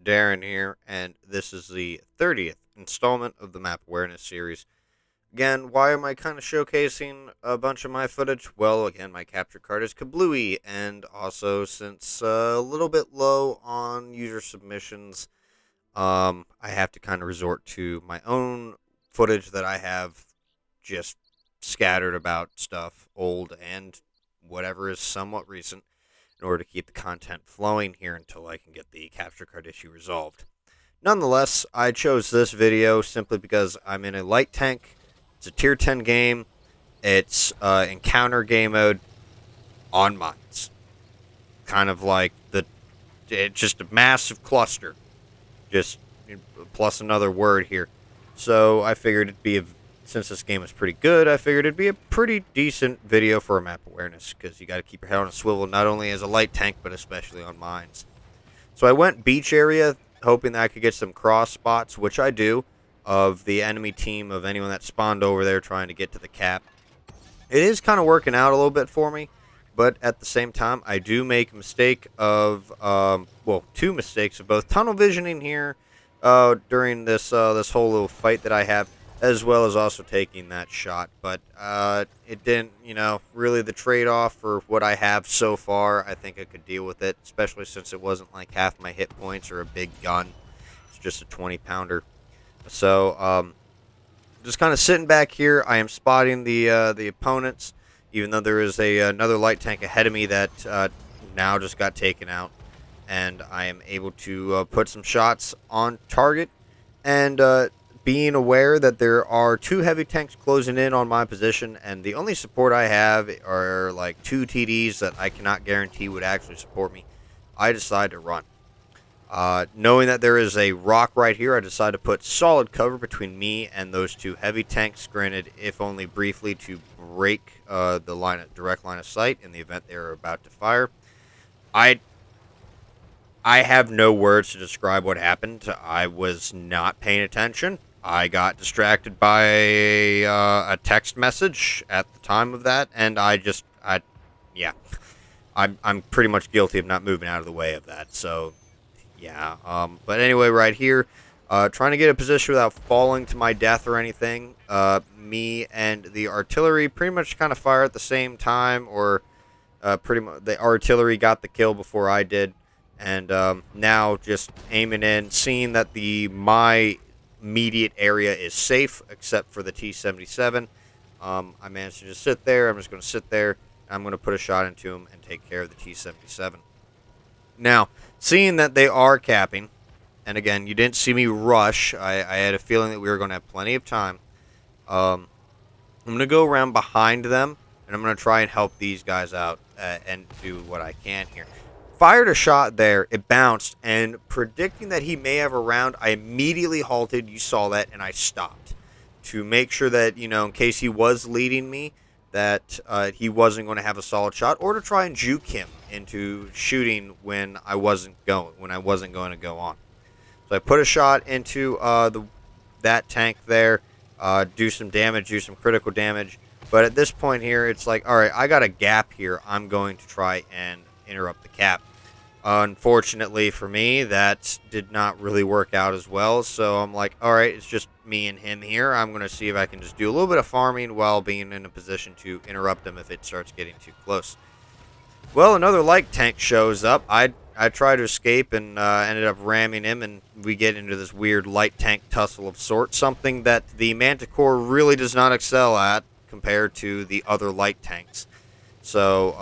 Darren here, and this is the 30th installment of the Map Awareness series. Again, why am I kind of showcasing a bunch of my footage? Well, again, my capture card is kablooey, and also since a little bit low on user submissions, I have to kind of resort to my own footage that I have just scattered about stuff, old and whatever is somewhat recent, in order to keep the content flowing here until I can get the capture card issue resolved. Nonetheless, I chose this video simply because I'm in a light tank. It's a tier 10 game. It's encounter game mode on mines. Kind of like it's just a massive cluster. Just plus another word here. So I figured since this game is pretty good, I figured it'd be a pretty decent video for a map awareness, because you got to keep your head on a swivel, not only as a light tank, but especially on mines. So I went beach area, hoping that I could get some cross spots, which I do, of the enemy team, of anyone that spawned over there trying to get to the cap. It is kind of working out a little bit for me, but at the same time, I do make a mistake of, two mistakes of both tunnel visioning here during this whole little fight that I have, as well as also taking that shot. But it didn't, really the trade-off for what I have so far, I think I could deal with it, especially since it wasn't like half my hit points or a big gun. It's just a 20-pounder. So just kind of sitting back here, I am spotting the opponents, even though there is another light tank ahead of me that now just got taken out. And I am able to put some shots on target, and being aware that there are two heavy tanks closing in on my position, and the only support I have are like two TDs that I cannot guarantee would actually support me, I decide to run. Knowing that there is a rock right here, I decide to put solid cover between me and those two heavy tanks, granted, if only briefly, to break the direct line of sight in the event they are about to fire. I have no words to describe what happened. I was not paying attention. I got distracted by a text message at the time of that, and yeah, I'm pretty much guilty of not moving out of the way of that. So, yeah. But anyway, right here, trying to get a position without falling to my death or anything. Me and the artillery pretty much kind of fire at the same time, or pretty much the artillery got the kill before I did. And now just aiming in, seeing that my immediate area is safe except for the T-77. I managed to just sit there. I'm just going to sit there. I'm going to put a shot into him and take care of the T-77. Now, seeing that they are capping, and again, you didn't see me rush. I had a feeling that we were going to have plenty of time. I'm going to go around behind them, and I'm going to try and help these guys out and do what I can here. Fired a shot there, it bounced, and predicting that he may have a round, I immediately halted. You saw that, and I stopped to make sure that, in case he was leading me, that he wasn't going to have a solid shot, or to try and juke him into shooting when I wasn't going to go on. So I put a shot into that tank there, do some damage, do some critical damage. But at this point here, it's like, all right, I got a gap here. I'm going to try and interrupt the cap. Unfortunately for me, that did not really work out as well. So I'm like, all right, it's just me and him here. I'm going to see if I can just do a little bit of farming while being in a position to interrupt him if it starts getting too close. Well, another light tank shows up. I try to escape and ended up ramming him, and we get into this weird light tank tussle of sorts, something that the Manticore really does not excel at compared to the other light tanks. So,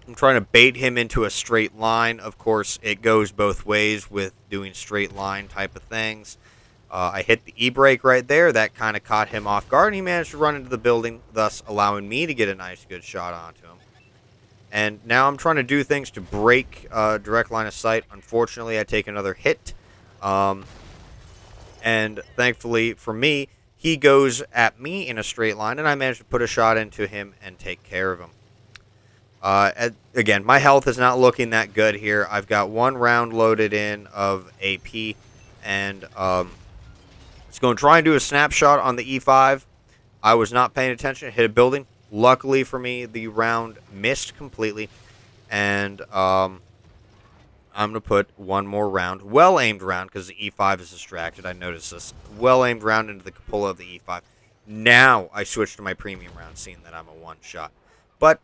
I'm trying to bait him into a straight line. Of course, it goes both ways with doing straight line type of things. I hit the E-brake right there. That kind of caught him off guard, and he managed to run into the building, thus allowing me to get a nice, good shot onto him. And now I'm trying to do things to break direct line of sight. Unfortunately, I take another hit. And thankfully for me, he goes at me in a straight line, and I managed to put a shot into him and take care of him. Again, my health is not looking that good here. I've got one round loaded in of AP, and it's going to try and do a snapshot on the E5. I was not paying attention. It hit a building. Luckily for me, the round missed completely, and I'm going to put one more round, well-aimed round, because the E5 is distracted. I noticed this. Well-aimed round into the cupola of the E5. Now I switch to my premium round, seeing that I'm a one-shot. But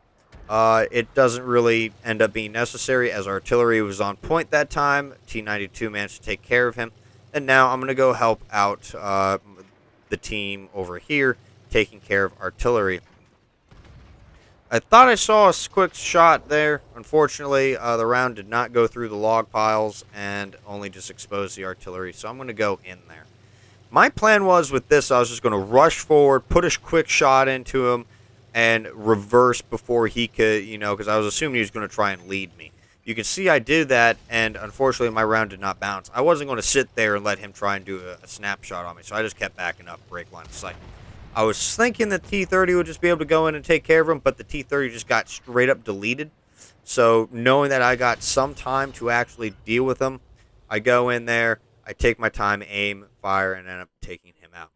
it doesn't really end up being necessary, as artillery was on point that time. T-92 managed to take care of him. And now I'm going to go help out the team over here, taking care of artillery. I thought I saw a quick shot there. Unfortunately, the round did not go through the log piles and only just exposed the artillery, so I'm going to go in there. My plan was with this, I was just going to rush forward, put a quick shot into him, and reverse before he could, because I was assuming he was going to try and lead me. You can see I did that, and unfortunately my round did not bounce. I wasn't going to sit there and let him try and do a snapshot on me, so I just kept backing up, break line of sight. I was thinking the T-30 would just be able to go in and take care of him, but the T-30 just got straight up deleted. So knowing that I got some time to actually deal with him, I go in there, I take my time, aim, fire, and end up taking him out.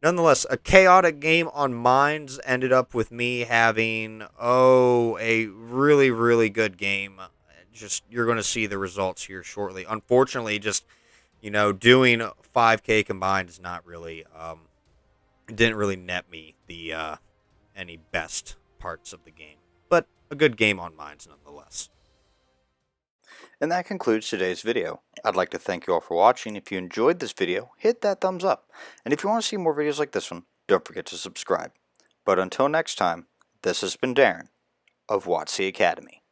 Nonetheless, a chaotic game on mines ended up with me having, a really, really good game. Just, you're going to see the results here shortly. Unfortunately, just, doing 5K combined is not really, it didn't really net me the any best parts of the game, but a good game on mines nonetheless. And that concludes today's video. I'd like to thank you all for watching. If you enjoyed this video, hit that thumbs up. And if you want to see more videos like this one, don't forget to subscribe. But until next time, this has been Darren of WoTC Academy.